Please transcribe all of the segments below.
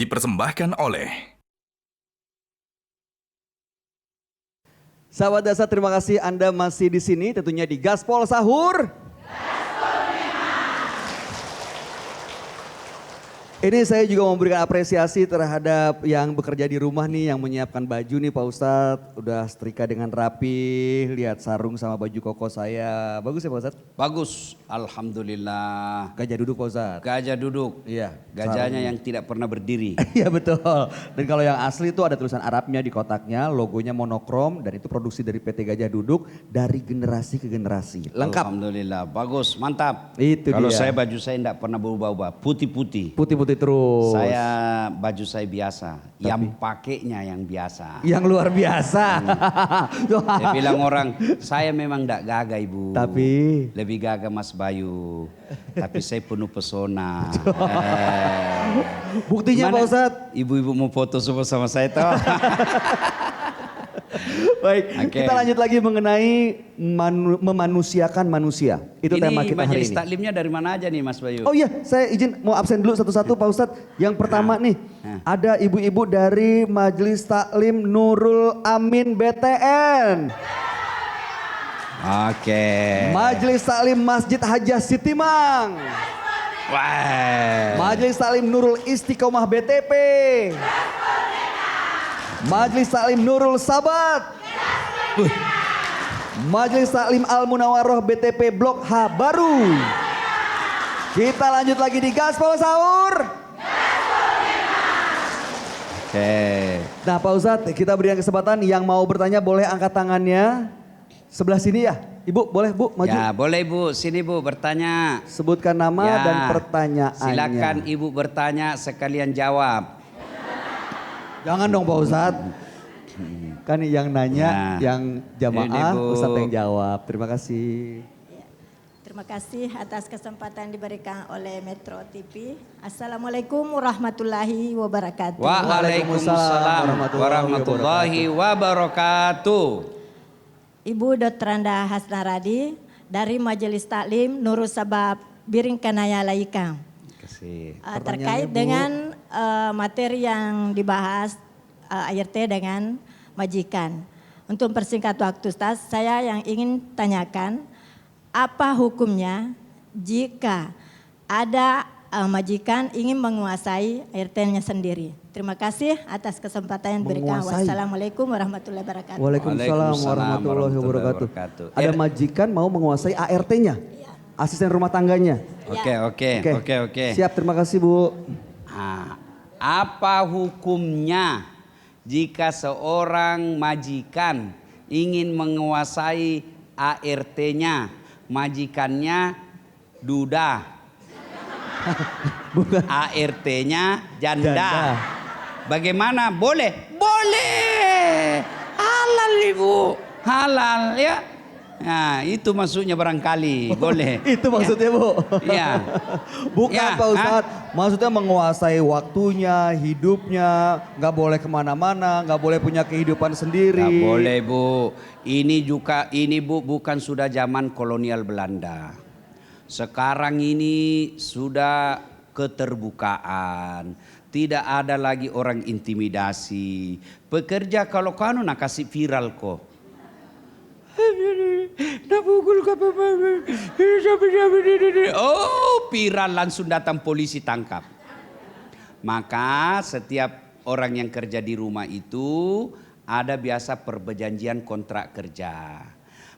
dipersembahkan oleh Sahabat Dasar, terima kasih Anda masih di sini, tentunya di Gaspol Sahur. Ini saya juga memberikan apresiasi terhadap yang bekerja di rumah nih, yang menyiapkan baju nih Pak Ustadz. Udah setrika dengan rapi, lihat sarung sama baju koko saya. Bagus ya Pak Ustadz? Bagus, alhamdulillah. Gajah duduk Pak Ustadz. Gajah duduk. Iya. Gajahnya yang tidak pernah berdiri. Iya betul. Dan kalau yang asli itu ada tulisan Arabnya di kotaknya, logonya monokrom, dan itu produksi dari PT Gajah Duduk dari generasi ke generasi. Lengkap. Alhamdulillah, bagus, mantap. Itu kalau dia. saya baju saya tidak pernah berubah-ubah, putih-putih. Putih-putih terus. Saya baju saya biasa, yang pakainya yang biasa. Yang luar biasa. Dia bilang orang, saya memang tidak gagah ibu. Tapi lebih gagah Mas Bayu. Tapi saya penuh pesona. Buktinya Pak Ustadz. Ibu-ibu mau foto semua sama saya toh. Baik, kita lanjut lagi mengenai memanusiakan manusia. Itu tema kita hari majelis ini. taklimnya dari mana aja nih Mas Bayu? Oh iya, saya izin mau absen dulu satu-satu Pak Ustadz. Yang pertama nih, ada ibu-ibu dari Majelis Taklim Nurul Amin BTN. Oke. Majelis Taklim Masjid Hajah Sitimang. Wah. Majelis Taklim Nurul Istiqomah BTP. Majelis Taklim Nurul Sabat. Majelis Taklim Al Munawaroh BTP Blok H Baru. Kita lanjut lagi di Gaspol Sahur. Oke. Nah Pak Ustadz, kita berikan kesempatan yang mau bertanya boleh angkat tangannya. Sebelah sini ya. Ibu boleh Bu maju. Ya boleh Bu, sini Bu bertanya. Sebutkan nama Ya, dan pertanyaannya. Silakan Ibu bertanya sekalian jawab. Jangan dong Pak Ustadz. Kan yang nanya Ya. yang jamaah, Ini, Bu. Ustadz yang jawab. Terima kasih. Terima kasih atas kesempatan diberikan oleh Metro TV. Assalamualaikum warahmatullahi wabarakatuh. Waalaikumsalam warahmatullahi wabarakatuh. Ibu Dr. Randa Hasnaradi dari Majelis Taklim Nurul Sabab Biringkanaya Laikang. Kasih. Terkait dengan materi yang dibahas ART dengan majikan. Untuk mempersingkat waktu Ustaz, saya yang ingin tanyakan apa hukumnya jika ada majikan ingin menguasai ART-nya sendiri. Terima kasih atas kesempatan yang diberikan. Wassalamualaikum warahmatullahi wabarakatuh. Waalaikumsalam warahmatullahi wabarakatuh. Ada majikan mau menguasai ART-nya, asisten rumah tangganya. Oke. Siap, terima kasih Bu. Nah, apa hukumnya jika seorang majikan ingin menguasai ART-nya, majikannya duda, ART-nya janda. Bagaimana? Boleh? Boleh. Halal Ibu. Halal ya. Nah itu maksudnya barangkali. Boleh. Itu maksudnya Bu. Iya. Bukan Ya, Pak Ustadz. Maksudnya menguasai waktunya, hidupnya. Gak boleh kemana-mana, gak boleh punya kehidupan sendiri. Gak boleh Bu. Ini Bu bukan sudah zaman kolonial Belanda. Sekarang ini sudah keterbukaan. Tidak ada lagi orang intimidasi. Pekerja kalau kanu nak kasih viral kok. Oh, viral langsung datang polisi tangkap. Maka setiap orang yang kerja di rumah itu ada biasa perjanjian kontrak kerja.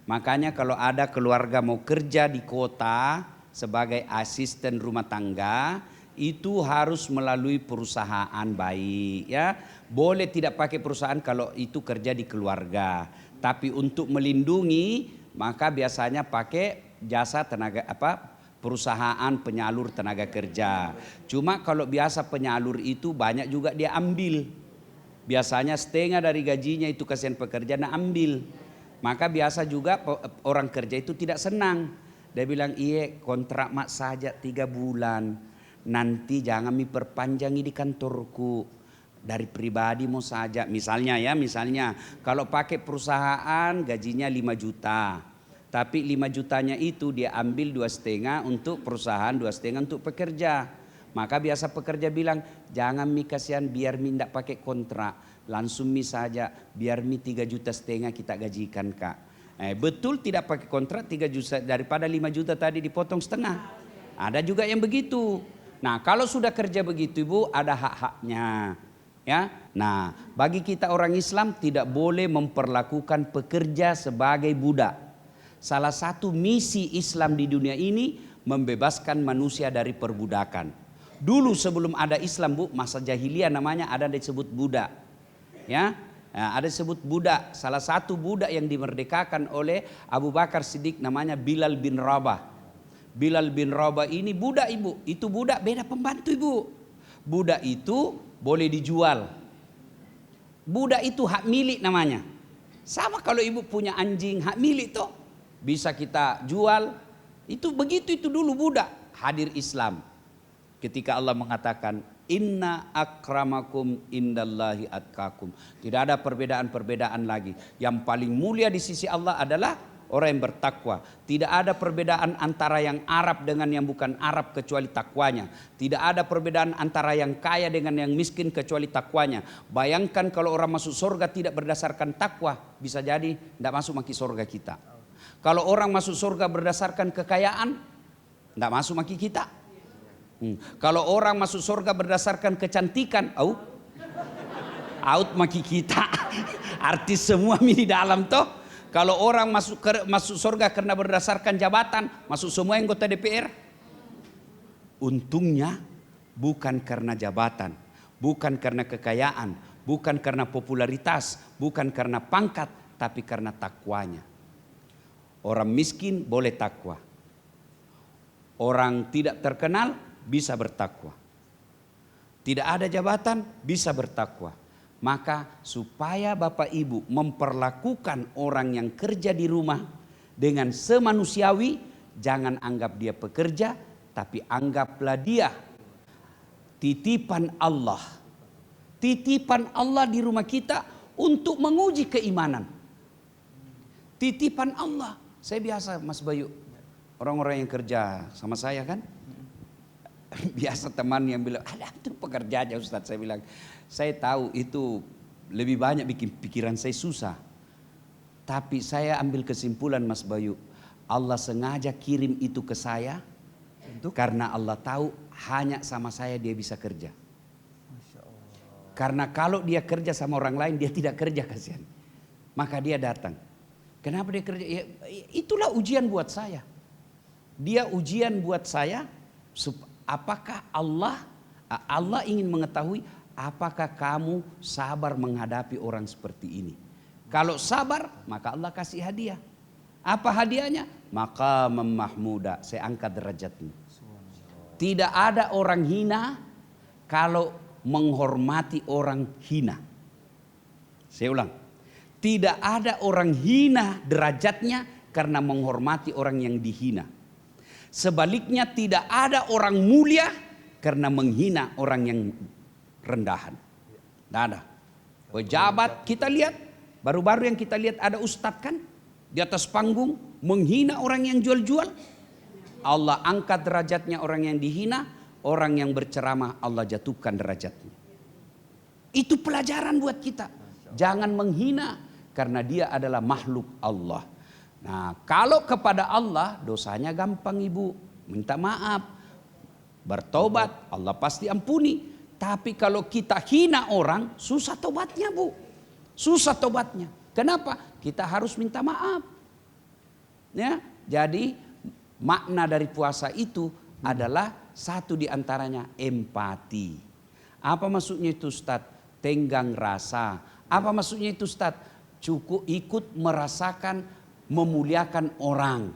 Makanya kalau ada keluarga mau kerja di kota sebagai asisten rumah tangga, itu harus melalui perusahaan baik ya. Boleh tidak pakai perusahaan kalau itu kerja di keluarga. Tapi untuk melindungi maka biasanya pakai jasa tenaga perusahaan penyalur tenaga kerja. Cuma kalau biasa penyalur itu banyak juga dia ambil. Biasanya setengah dari gajinya itu kasihan pekerja nah ambil. Maka biasa juga orang kerja itu tidak senang. Dia bilang iya kontrak mak saja 3 bulan. Nanti jangan diperpanjangi di kantorku. Dari pribadi mau saja. Misalnya kalau pakai perusahaan gajinya 5 juta. Tapi 5 jutanya itu dia ambil 2,5 untuk perusahaan, 2,5 untuk pekerja. Maka biasa pekerja bilang, jangan mi kasihan biar mi tidak pakai kontrak. Langsung mi saja, biar mi 3,5 juta kita gajikan kak. Betul tidak pakai kontrak 3 juta, daripada 5 juta tadi dipotong setengah. Ada juga yang begitu. Nah kalau sudah kerja begitu ibu, ada hak-haknya. Ya, nah bagi kita orang Islam tidak boleh memperlakukan pekerja sebagai budak. Salah satu misi Islam di dunia ini membebaskan manusia dari perbudakan. Dulu sebelum ada Islam bu, masa jahiliyah namanya ada disebut budak. Ya, nah, ada disebut budak. Salah satu budak yang dimerdekakan oleh Abu Bakar Siddiq namanya Bilal bin Rabah. Bilal bin Rabah ini budak ibu, itu budak beda pembantu ibu. Budak itu boleh dijual. Budak itu hak milik namanya. Sama kalau ibu punya anjing hak milik toh, bisa kita jual. Itu begitu itu dulu budak. Hadir Islam. Ketika Allah mengatakan inna akramakum indallahi atqakum. Tidak ada perbedaan-perbedaan lagi. Yang paling mulia di sisi Allah adalah orang yang bertakwa. Tidak ada perbedaan antara yang Arab dengan yang bukan Arab kecuali takwanya. Tidak ada perbedaan antara yang kaya dengan yang miskin kecuali takwanya. Bayangkan kalau orang masuk surga tidak berdasarkan takwa, bisa jadi tidak masuk maki surga kita. Kalau orang masuk surga berdasarkan kekayaan, tidak masuk maki kita. Kalau orang masuk surga berdasarkan kecantikan, out maki kita. Artis semua di dalam toh. Kalau orang masuk surga karena berdasarkan jabatan, masuk semua anggota DPR. Untungnya bukan karena jabatan, bukan karena kekayaan, bukan karena popularitas, bukan karena pangkat, tapi karena takwanya. Orang miskin boleh takwa. Orang tidak terkenal bisa bertakwa. Tidak ada jabatan bisa bertakwa. Maka supaya Bapak Ibu memperlakukan orang yang kerja di rumah dengan semanusiawi, jangan anggap dia pekerja, tapi anggaplah dia titipan Allah. Titipan Allah di rumah kita untuk menguji keimanan. Titipan Allah. Saya biasa Mas Bayu, orang-orang yang kerja sama saya kan, biasa teman yang bilang, ada itu pekerja aja Ustadz. Saya bilang, saya tahu itu lebih banyak bikin pikiran saya susah. Tapi saya ambil kesimpulan Mas Bayu, Allah sengaja kirim itu ke saya karena Allah tahu hanya sama saya dia bisa kerja. Karena kalau dia kerja sama orang lain dia tidak kerja kasihan. Maka dia datang. Kenapa dia kerja? Ya, itulah ujian buat saya. Dia ujian buat saya. Apakah Allah ingin mengetahui apakah kamu sabar menghadapi orang seperti ini. Kalau sabar maka Allah kasih hadiah. Apa hadiahnya? Maqamam mahmuda, saya angkat derajatmu. Tidak ada orang hina kalau menghormati orang hina. Saya ulang. Tidak ada orang hina derajatnya karena menghormati orang yang dihina. Sebaliknya tidak ada orang mulia karena menghina orang yang rendahan. Tidak ada. Pejabat kita lihat, baru-baru yang kita lihat ada ustadz kan, di atas panggung menghina orang yang jual-jual. Allah angkat derajatnya orang yang dihina, orang yang berceramah Allah jatuhkan derajatnya. Itu pelajaran buat kita. Jangan menghina karena dia adalah makhluk Allah. Nah, kalau kepada Allah dosanya gampang ibu, minta maaf, bertobat, Allah pasti ampuni. Tapi kalau kita hina orang, susah tobatnya bu, susah tobatnya. Kenapa? Kita harus minta maaf. Ya, jadi makna dari puasa itu adalah satu diantaranya empati. Apa maksudnya itu Ustaz? Tenggang rasa. Apa maksudnya itu Ustaz? Cukup ikut merasakan memuliakan orang.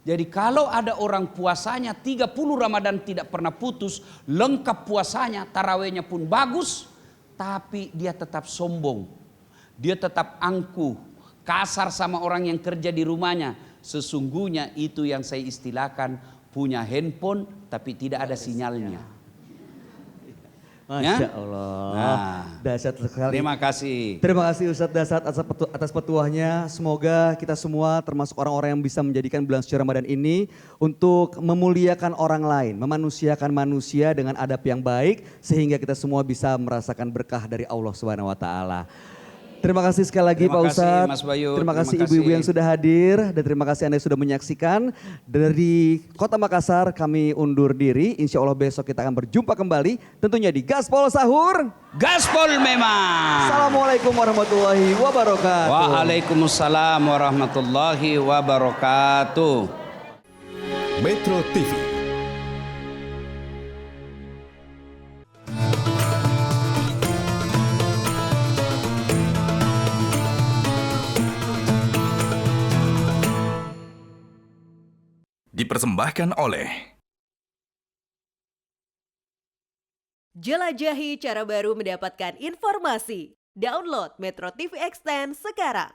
Jadi kalau ada orang puasanya 30 Ramadan tidak pernah putus, lengkap puasanya, tarawihnya pun bagus, tapi dia tetap sombong. Dia tetap angkuh, kasar sama orang yang kerja di rumahnya. Sesungguhnya itu yang saya istilahkan punya handphone tapi tidak ada sinyalnya. Masya Allah. Nah, Dahsyat sekali. terima kasih. Terima kasih Ustadz Dasat atas petuahnya. Semoga kita semua termasuk orang-orang yang bisa menjadikan bulan suci Ramadan ini untuk memuliakan orang lain, memanusiakan manusia dengan adab yang baik sehingga kita semua bisa merasakan berkah dari Allah Subhanahu wa taala. Terima kasih sekali lagi Terima Pak kasih, Ustadz. Mas Bayu. Terima kasih Terima ibu-ibu kasih. yang sudah hadir dan terima kasih Anda yang sudah menyaksikan. Dari Kota Makassar kami undur diri. Insya Allah besok kita akan berjumpa kembali tentunya di Gaspol Sahur. Gaspol memang. Assalamualaikum warahmatullahi wabarakatuh. Waalaikumsalam warahmatullahi wabarakatuh. Metro TV. Dipersembahkan oleh Jelajahi cara baru mendapatkan informasi. Download Metro TV Extend sekarang.